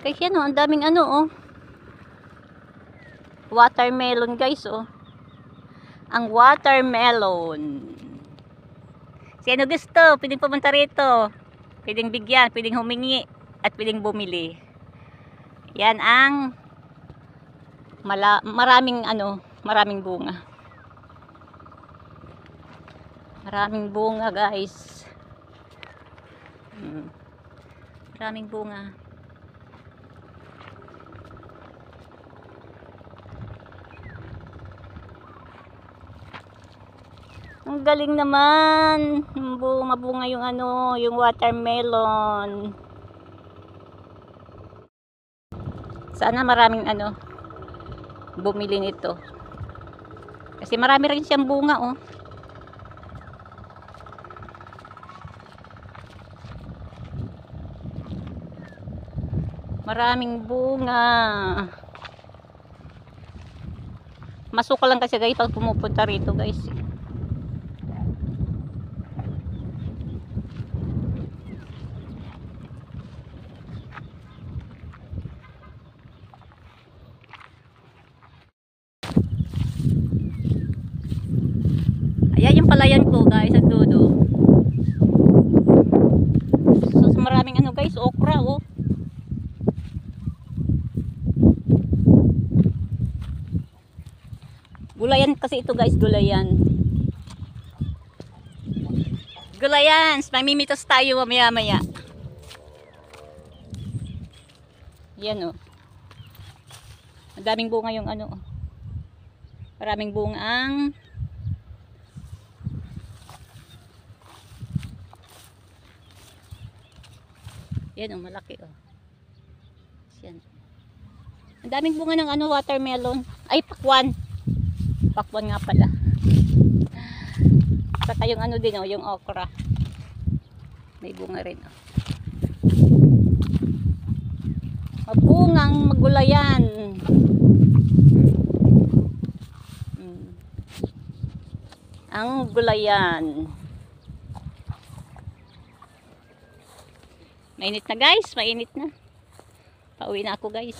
Guys, yan ang daming ano watermelon guys Ang watermelon. Sino gusto? Pwedeng pumunta rito. Pwedeng bigyan, pwedeng humingi, at pwedeng bumili. Yan ang maraming bunga. Maraming bunga guys. Maraming bunga. Ang galing naman. Mabunga yung yung watermelon. Sana maraming bumili nito. Kasi marami rin siyang bunga Maraming bunga. Masuka lang kasi guys pag pumupunta rito guys. Ayan yung palayan ko guys, ang dudo. So maraming guys, okra Gulayan kasi ito guys, gulayan. Gulayan, mamimitos tayo maya-maya. Yan Ang daming bunga yung Maraming bunga ang yan malaki yan. Ang daming bunga ng watermelon. Ay, pakwan. Pakwan nga pala. Saka yung din yung okra. May bunga rin Mabungang magulayan. Ang gulayan. Mainit na guys, mainit na. Pauwi na ako guys.